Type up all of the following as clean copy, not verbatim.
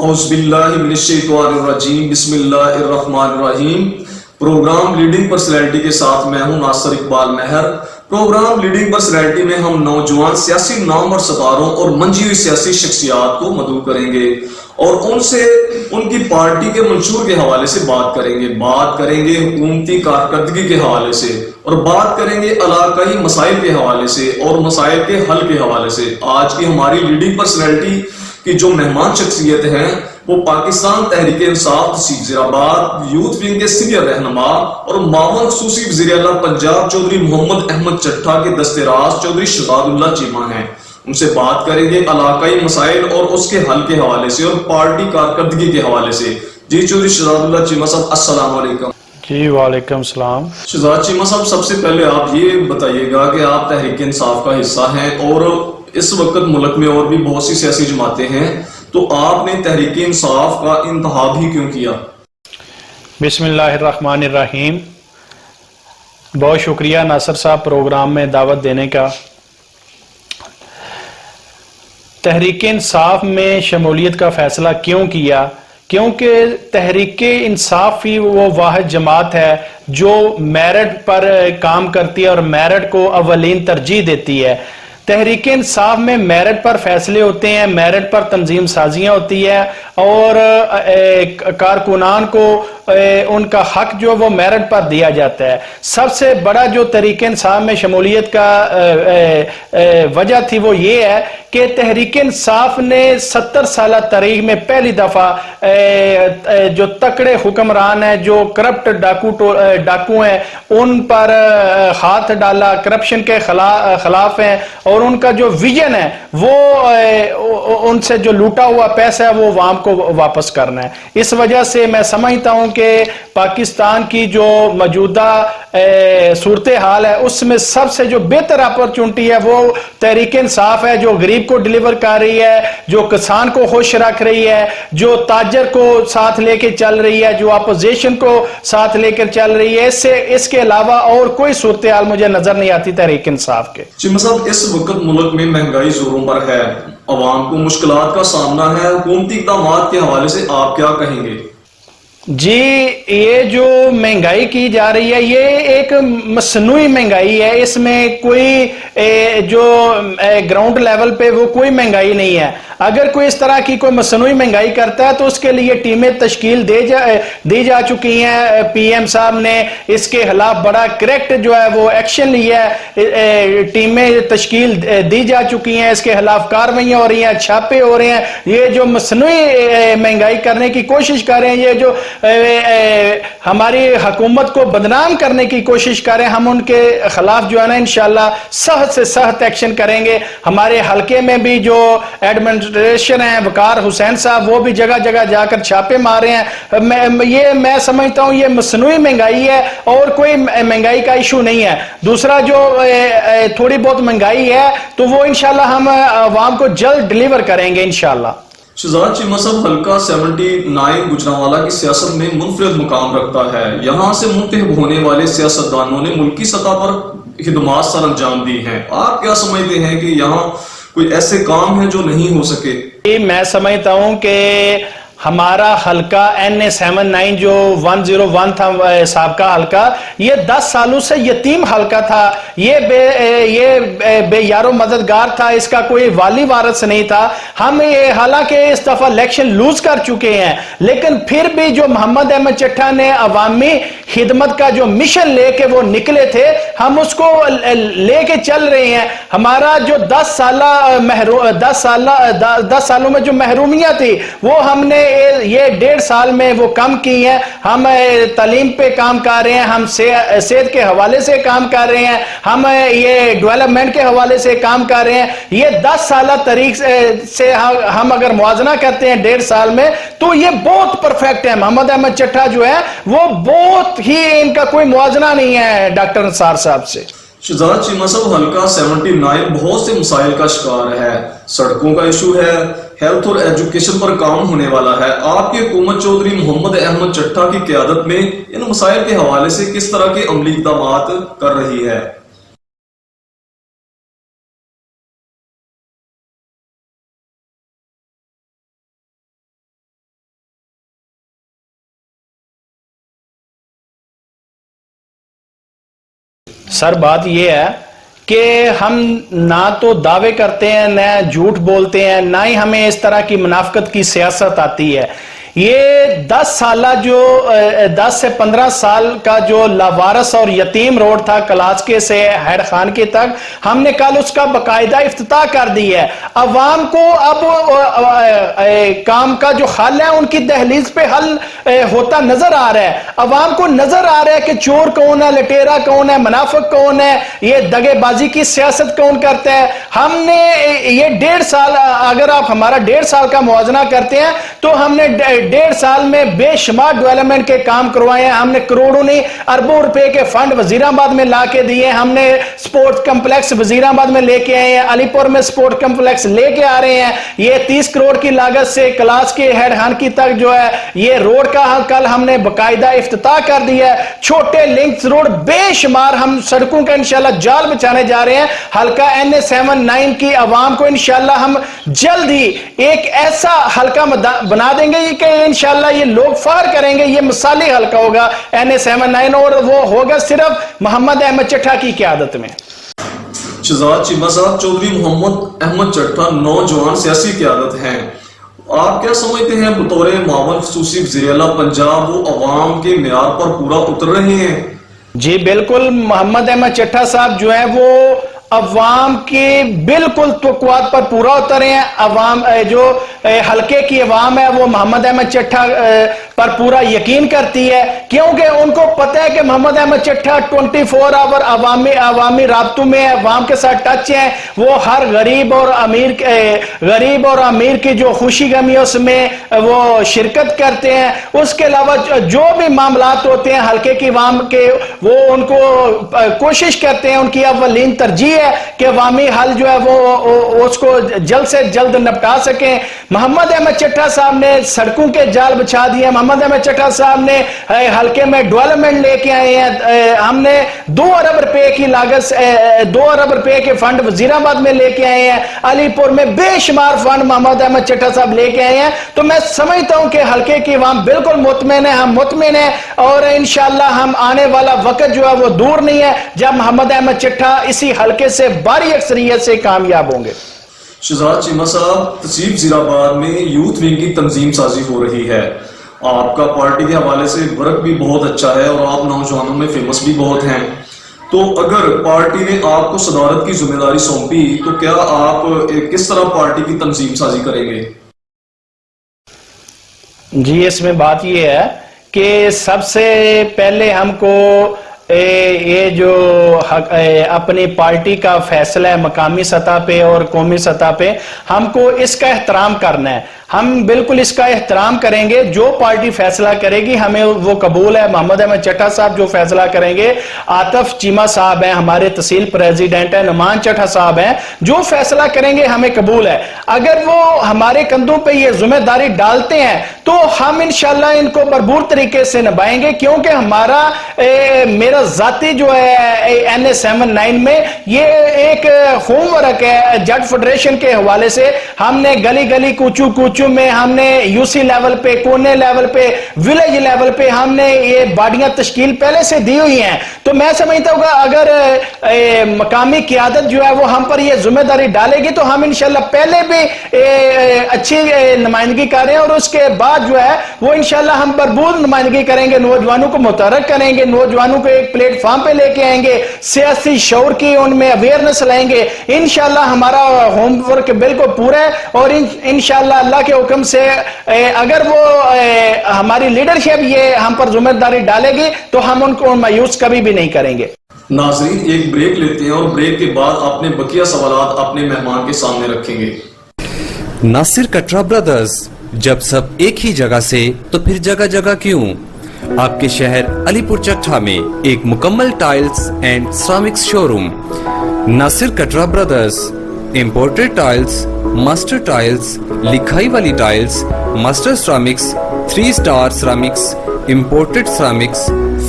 اعوذ باللہ من الشیطان الرجیم بسم اللہ الرحمن الرحیم۔ پروگرام لیڈنگ پرسنالٹی کے ساتھ میں ہوں ناصر اقبال مہر۔ پروگرام لیڈنگ پرسنالٹی میں ہم نوجوان سیاسی نامور ستاروں اور منجی ہوئی سیاسی شخصیات کو مدعو کریں گے اور ان سے ان کی پارٹی کے منشور کے حوالے سے بات کریں گے حکومتی کارکردگی کے حوالے سے، اور بات کریں گے علاقائی مسائل کے حوالے سے اور مسائل کے حل کے حوالے سے۔ آج کی ہماری لیڈنگ پرسنالٹی کی جو مہمان شخصیت ہیں وہ پاکستان تحریک انصاف تحصیل آباد یوتھ ونگ کے سینئر رہنما اور معاون خصوصی وزیر اعلیٰ پنجاب چودھری محمد احمد چٹھا کے دستِ راست چودھری شہزاد اللہ چیمہ ہیں۔ ان سے بات کریں گے علاقائی مسائل اور اس کے حل کے حوالے سے اور پارٹی کارکردگی کے حوالے سے۔ جی چودھری شہزاد اللہ چیمہ صاحب السلام علیکم۔ جی وعلیکم السلام۔ شہزاد چیمہ صاحب، سب سے پہلے آپ یہ بتائیے گا کہ آپ تحریک انصاف کا حصہ ہیں اور اس وقت ملک میں اور بھی بہت سی سیاسی جماعتیں ہیں، تو آپ نے تحریک انصاف کا انتخاب ہی کیوں کیا؟ بسم اللہ الرحمن الرحیم۔ بہت شکریہ ناصر صاحب پروگرام میں دعوت دینے کا۔ تحریک انصاف میں شمولیت کا فیصلہ کیوں کیا؟ کیونکہ تحریک انصاف ہی وہ واحد جماعت ہے جو میرٹ پر کام کرتی ہے اور میرٹ کو اولین ترجیح دیتی ہے۔ تحریک انصاف میں میرٹ پر فیصلے ہوتے ہیں، میرٹ پر تنظیم سازیاں ہوتی ہے اور کارکنان کو ان کا حق جو وہ میرٹ پر دیا جاتا ہے۔ سب سے بڑا جو تحریک انصاف میں شمولیت کا وجہ تھی وہ یہ ہے کہ تحریک انصاف نے 70 سالہ تاریخ میں پہلی دفعہ جو تکڑے حکمران ہیں، جو کرپٹ ڈاکو ہیں، ان پر ہاتھ ڈالا، کرپشن کے خلاف ہیں، اور ان کا جو ویژن ہے وہ ان سے جو لوٹا ہوا پیسہ ہے وہ عوام کو واپس کرنا ہے۔ اس وجہ سے میں سمجھتا ہوں کہ پاکستان کی جو موجودہ صورتحال ہے اس میں سب سے جو بہتر اپرچونٹی ہے وہ تحریک انصاف ہے، جو غریب کو ڈیلیور کر رہی ہے، جو کسان کو خوش رکھ رہی ہے، جو تاجر کو ساتھ لے کے چل رہی ہے، جو اپوزیشن کو ساتھ لے کر چل رہی ہے۔ اس کے علاوہ اور کوئی صورتحال مجھے نظر نہیں آتی تحریک انصاف کے۔ چیمہ صاحب، اس وقت ملک میں مہنگائی زوروں پر ہے، عوام کو مشکلات کا سامنا ہے، حکومتی اقدامات کے حوالے سے آپ کیا کہیں گے؟ جی، یہ جو مہنگائی کی جا رہی ہے یہ ایک مصنوعی مہنگائی ہے، اس میں کوئی جو گراؤنڈ لیول پہ وہ کوئی مہنگائی نہیں ہے۔ اگر کوئی اس طرح کی کوئی مصنوعی مہنگائی کرتا ہے تو اس کے لیے ٹیمیں تشکیل دی جا چکی ہیں۔ پی ایم صاحب نے اس کے خلاف بڑا کریکٹ جو ہے وہ ایکشن لیا ہے، ٹیمیں تشکیل دی جا چکی ہیں، اس کے خلاف کارروائیاں ہو رہی ہیں، چھاپے ہو رہے ہیں۔ یہ جو مصنوعی مہنگائی کرنے کی کوشش کر رہے ہیں، یہ جو ہماری حکومت کو بدنام کرنے کی کوشش کریں، ہم ان کے خلاف جو ہے نا انشاءاللہ سخت سے سخت ایکشن کریں گے۔ ہمارے حلقے میں بھی جو ایڈمنسٹریشن ہے، وقار حسین صاحب، وہ بھی جگہ جگہ جا کر چھاپے مارے ہیں۔ میں سمجھتا ہوں یہ مصنوعی مہنگائی ہے اور کوئی مہنگائی کا ایشو نہیں ہے۔ دوسرا جو تھوڑی بہت مہنگائی ہے تو وہ انشاءاللہ ہم عوام کو جلد ڈیلیور کریں گے انشاءاللہ۔ شہزاد چیمہ صاحب، حلقہ 79 گوجرانوالہ کی سیاست میں منفرد مقام رکھتا ہے۔ یہاں سے منتخب ہونے والے سیاستدانوں نے ملکی سطح پر خدمات سر انجام دی ہیں۔ آپ کیا سمجھتے ہیں کہ یہاں کوئی ایسے کام ہیں جو نہیں ہو سکے؟ میں سمجھتا ہوں کہ ہمارا حلقہ NA79 جو 101 تھا سابقہ حلقہ، یہ 10 سالوں سے یتیم حلقہ تھا، یہ بے یار و مددگار تھا، اس کا کوئی والی وارث نہیں تھا۔ ہم حالانکہ اس دفعہ الیکشن لوز کر چکے ہیں، لیکن پھر بھی جو محمد احمد چٹھا نے عوامی خدمت کا جو مشن لے کے وہ نکلے تھے، ہم اس کو لے کے چل رہے ہیں۔ ہمارا جو 10 سالوں میں جو محرومیاں تھی وہ ہم نے یہ 1.5 سال میں وہ کم کی ہیں۔ ہم تعلیم پہ کام کر رہے ہیں، ہم صحت کے حوالے سے کام کر رہے ہیں، ہم یہ ڈیولپمنٹ کے حوالے سے کام کر رہے ہیں۔ یہ 10 سالہ تاریخ سے ہم اگر موازنہ کرتے ہیں 1.5 سال میں تو یہ بہت پرفیکٹ ہے۔ محمد احمد چٹھا جو ہے وہ بہت ہی، ان کا کوئی موازنہ نہیں ہے ڈاکٹر نثار صاحب سے۔ شہزاد چیمہ صاحب، حلقہ 79 بہت سے مسائل کا شکار ہے، سڑکوں کا ایشو ہے، ہیلتھ اور ایجوکیشن پر کام ہونے والا ہے۔ آپ کی حکومت چودھری محمد احمد چٹھا کی قیادت میں ان مسائل کے حوالے سے کس طرح کے عملی اقدامات کر رہی ہے؟ सर बात ये है कि हम ना तो दावे करते हैं, ना झूठ बोलते हैं, ना ही हमें इस तरह की मुनाफिकत की सियासत आती है। ये 10 साल जो 10 से 15 साल का जो लावारस और यतीम रोड था कलाचके से हैर खान के तक, हमने कल उसका बाकायदा इफ्तिताह कर दी है। अवाम को अब काम का जो हल है उनकी दहलीज पे हल होता नजर आ रहा है। अवाम को नजर आ रहा है कि चोर कौन है, लटेरा कौन है, मुनाफिक कौन है, ये दगेबाजी की सियासत कौन करता है। हमने ये 1.5 साल, अगर आप हमारा 1.5 साल का मुआवजा करते हैं तो हमने 1.5 साल में बेशुमार डेवलपमेंट के काम करवाए हैं। हमने करोड़ों नहीं अरबों रुपए के फंड वजीराबाद में ला के दिए। हमने स्पोर्ट्स कम्प्लेक्स वजीराबाद में लेके आए हैं, अलीपुर में स्पोर्ट्स कम्प्लेक्स लेके आ रहे हैं। ये 30 करोड़ की लागत से क्लास के हेड हानकी तक जो है ये रोड का कल हमने बाकायदा इफ्तिताह कर दिया है। छोटे लिंक्स रोड बेशुमार हम सड़कों का इंशाल्लाह जाल बिछाने जा रहे हैं। हल्का NA-79 की आवाम को इंशाल्लाह हम जल्द ही एक ऐसा हल्का बना देंगे कि इंशाल्लाह ये लोग फार करेंगे। ये मिसाली हल्का होगा NA-79 और वो होगा सिर्फ मोहम्मद अहमद चट्टा की क़यादत में। शहजाद चीमा साहब, चौधरी मोहम्मद अहमद चट्टा नौजवान सियासी क़यादत हैं। आप क्या समझते हैं बतौर मावन खसूसी वज़ीर-ए-आला पंजाब वो अवाम के मेयार पर पूरा उतर रहे हैं? जी बिल्कुल, मोहम्मद अहमद चट्टा साहब जो है वो अवाम के बिल्कुल तवक्कुआत पर पूरा उतरे हैं। अवाम जो हल्के की अवाम है वो मोहम्मद अहमद चट्टा पर पूरा यकीन करती है, क्योंकि उनको पता है कि मोहम्मद अहमद चट्टा 24 आवर अवामी राब्तों में अवाम के साथ टच है। वो हर गरीब और अमीर की जो खुशी गमी है उसमें वो शिरकत करते हैं। उसके अलावा जो भी मामलात होते हैं हल्के की अवाम के, वो उनको कोशिश करते हैं, उनकी अव्वलीन तरजीह है कि अवामी हल जो है वो उसको जल्द से जल्द निपटा सकें। मोहम्मद अहमद चट्टा साहब ने सड़कों के जाल बिछा दिए। मोहम्मद अहमद चट्टा साहब ने हल्के में डेवलपमेंट लेके आए हैं। हमने 2 अरब रुपए की लागत से 2 अरब रुपए के फंड वजीराबाद में लेके आए हैं। अलीपुर में बेशुमार फंड मोहम्मद अहमद चट्टा साहब लेके आए हैं। तो मैं समझता हूं कि हल्के की अवाम बिल्कुल मुतमिन है, हम मुतमिन है और इंशाल्लाह हम आने वाला वक्त जो है वो दूर नहीं है जब मोहम्मद अहमद चट्टा इसी हल्के से भारी अक्सरियत से कामयाब होंगे। शहजाद चीमा साहब, तहसील वज़ीराबाद में यूथ विंग की तंजीम साजी हो रही है। आपका पार्टी के हवाले से वर्क भी बहुत अच्छा है और आप नौजवानों में फेमस भी बहुत हैं। तो अगर पार्टी ने आपको सदारत की जिम्मेदारी सौंपी तो क्या आप किस तरह पार्टी की तंजीम साजी करेंगे? जी इसमें बात यह है कि सबसे पहले हमको ये जो अपनी पार्टी का फैसला है मकामी सतह पे और कौमी सतह पे, हमको इसका एहतराम करना है। हम बिल्कुल इसका एहतराम करेंगे। जो पार्टी फैसला करेगी हमें वो कबूल है। मोहम्मद अहमद चट्टा साहब जो फैसला करेंगे, आतिफ चीमा साहब हैं हमारे तहसील प्रेसिडेंट हैं, नुमान चट्टा साहब हैं, जो फैसला करेंगे हमें कबूल है। अगर वो हमारे कंधों पे ये जिम्मेदारी डालते हैं तो हम इंशाल्लाह इनको भरपूर तरीके से निभाएंगे, क्योंकि हमारा मेरा जाती जो है NA-79 में ये एक होमवर्क है जट फेडरेशन के हवाले से। हमने गली गली कूचू कूचू में हमने UC लेवल पे, कोने लेवल पे, विलेज लेवल पे हमने ये बाडियां तश्कील पहले से दी हुई हैं। तो मैं समझता हूँ अगर मकामी क़यादत जो है वो हम पर ये जिम्मेदारी डालेगी तो हम इंशाल्लाह पहले भी अच्छी नुमाइंदगी करें और उसके बाद जो है वो इंशाल्लाह हम भरपूर नुमाइंदगी करेंगे, नौजवानों को मुतहर्रिक करेंगे, नौजवानों को एक प्लेटफॉर्म पे लेके आएंगे, सियासी शऊर की उनमें अवेयरनेस लाएंगे। इंशाल्लाह हमारा होमवर्क बिल्कुल पूरा है और इंशाल्लाह अल्लाह के हुक्म से अगर वो हमारी लीडरशिप ये हम पर जिम्मेदारी डालेगी तो हम उनको मायूस कभी भी नहीं करेंगे। नाजरीन, एक ब्रेक लेते हैं और ब्रेक के बाद अपने बकिया सवालात अपने मेहमान के सामने रखेंगे। नासिर कटरा ब्रदर्स, जब सब एक ही जगह से तो फिर जगह जगह क्यों? आपके शहर अलीपुर चट्टा में एक मुकम्मल tiles and ceramics showroom Nasir Katra brothers. Imported tiles, master tiles, लिखाई वाली tiles, master ceramics, 3 star ceramics, imported ceramics,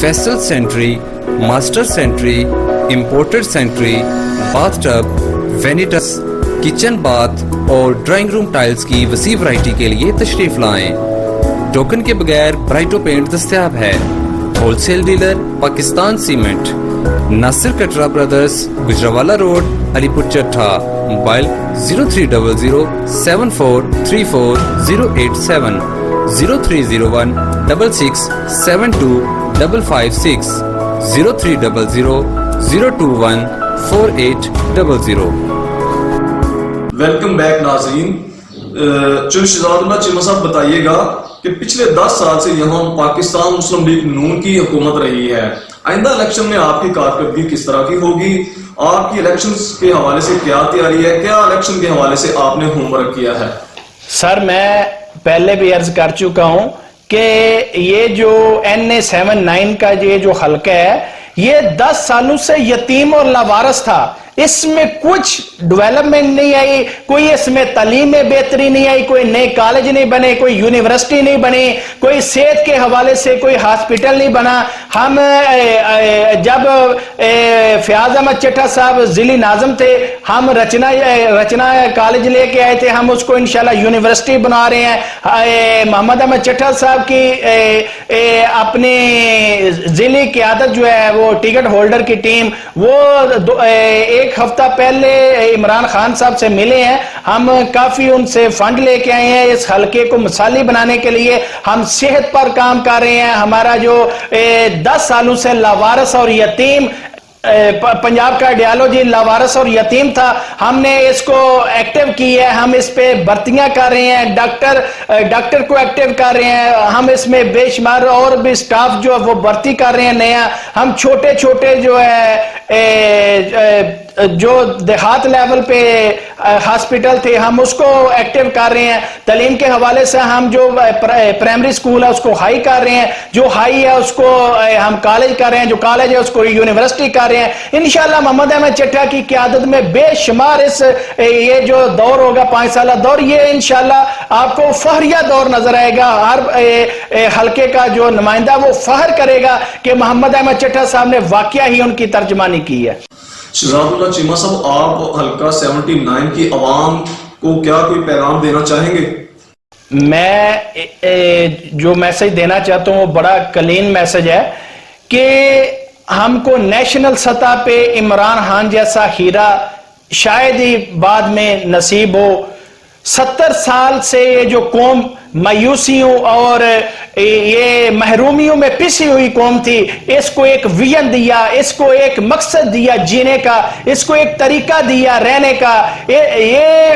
फेसल sanitary, master sanitary, imported sanitary, bathtub, vanities, kitchen bath और ड्राइंग रूम टाइल्स की वसी वैरायटी के लिए तशरीफ लाएं। टोकन के बगैर ब्राइटो पेंट दस्तयाब है। Wholesale dealer Pakistan cement, Nasir Katra brothers, Gujranwala road, Alipur Chatha. Mobile 030074340870, 0301 66725556, 0300 welcome back नाजरीन। शहजादुल्लाह चीमा साहब बताइएगा कि पिछले 10 साल से यहाँ पाकिस्तान मुस्लिम लीग नून की हुकूमत रही है, आइंदा इलेक्शन में आपकी कारकर्दगी किस तरह की होगी? आपकी इलेक्शन के हवाले से क्या तैयारी है? क्या इलेक्शन के हवाले से आपने होमवर्क किया है? सर, मैं पहले भी अर्ज कर चुका हूं कि ये जो NA79 का ये जो हल्का है, ये 10 सालों से यतीम और लावारस था। इसमें कुछ डेवलपमेंट नहीं आई, कोई इसमें तालीम में बेहतरी नहीं आई, कोई नए कॉलेज नहीं बने, कोई यूनिवर्सिटी नहीं बनी, कोई सेहत के हवाले से कोई हॉस्पिटल नहीं बना। हम जब फयाज अहमद चट्टा साहब जिली नाज़म थे, हम रचना कॉलेज लेके आए थे, हम उसको इंशाल्लाह यूनिवर्सिटी बना रहे हैं। मोहम्मद अहमद चट्टा साहब की अपनी जिली क़यादत जो है, वो टिकट होल्डर की टीम, वो एक हफ्ता पहले इमरान खान साहब से मिले हैं। हम काफी उनसे फंड लेके आए हैं इस हलके को मिसाली बनाने के लिए। हम सेहत पर काम कर रहे हैं। हमारा जो 10 सालों से लावारस और यतीम पंजाब का आइडियोलॉजी लावारस और यतीम था, हमने इसको एक्टिव की है। हम इस पे भर्तियां कर रहे हैं, डॉक्टर को एक्टिव कर रहे हैं। हम इसमें बेशुमार और भी स्टाफ जो है वो भर्ती कर रहे हैं नया। हम छोटे छोटे जो है जो देहात लेवल पे हॉस्पिटल थे, हम उसको एक्टिव कर रहे हैं। तालीम के हवाले से हम जो प्राइमरी स्कूल है उसको हाई कर रहे हैं, जो हाई है उसको हम कॉलेज कर रहे हैं, जो कॉलेज है उसको यूनिवर्सिटी कर रहे हैं। इंशाल्लाह मोहम्मद अहमद चट्टा की क़यादत में बेशुमार ये जो दौर होगा 5 साल दौर, ये इंशाल्लाह आपको फहरिया दौर नजर आएगा। हर हल्के का जो नुमाइंदा वो फहर करेगा कि मोहम्मद अहमद चट्टा साहब ने वाकया ही उनकी तर्जमानी की है। शहजादुल्लाह चीमा साहब, आप हल्का 79 की आवाम को क्या कोई पैगाम देना चाहेंगे? मैं जो मैसेज देना चाहता हूं वो बड़ा कलीन मैसेज है कि हमको नेशनल सतह पे इमरान खान जैसा हीरा शायद ही बाद में नसीब हो। 70 साल से ये जो कौम मायूसियों और ये महरूमियों में पिसी हुई कौम थी, इसको एक विजन दिया, इसको एक मकसद दिया जीने का, इसको एक तरीका दिया रहने का। ये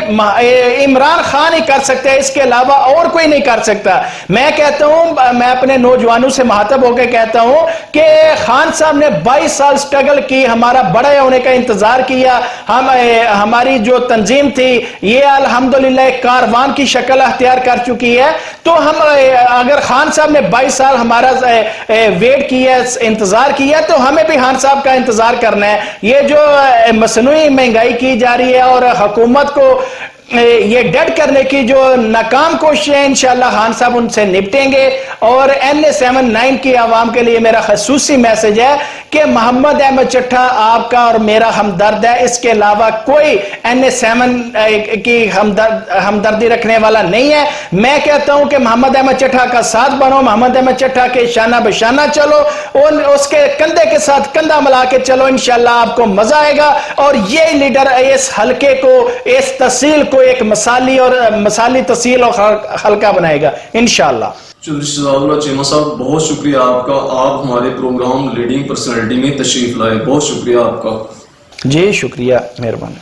इमरान खान ही कर सकता है, इसके अलावा और कोई नहीं कर सकता। मैं कहता हूं, मैं अपने नौजवानों से मुखातब होकर कहता हूं कि खान साहब ने 22 साल स्ट्रगल की, हमारा बड़े होने का इंतजार किया। हमारी जो तंजीम थी ये अल्हम्दुलिल्लाह एक कारवान की शक्ल अख्तियार कर चुकी है। तो हम अगर खान साहब ने 22 साल हमारा वेट किया, इंतजार किया, तो हमें भी खान साहब का इंतजार करना है। ये जो मसनूई महंगाई की जा रही है और हुकूमत को ये डेड करने की जो नाकाम कोशिश है, इंशाल्लाह खान साहब उनसे निपटेंगे। और NA79 की आवाम के लिए मेरा खसूसी मैसेज है कि मोहम्मद अहमद चट्टा आपका और मेरा हमदर्द है, इसके अलावा कोई NA7 की हमदर्दी रखने वाला नहीं है। मैं कहता हूं कि मोहम्मद अहमद चट्टा का साथ बनो, मोहम्मद अहमद चट्टा के शाना बशाना चलो और उसके कंधे के साथ कंधा मिला के चलो, इंशाल्लाह आपको मजा आएगा। और ये लीडर इस हलके को, इस तहसील को एक मसाली तहसील और हल्का बनाएगा इंशाअल्लाह। शहजादुल्लाह चीमा साहब, बहुत शुक्रिया आपका, आप हमारे प्रोग्राम लीडिंग पर्सनालिटी में तशरीफ लाए, बहुत शुक्रिया आपका। जी शुक्रिया, मेहरबानी।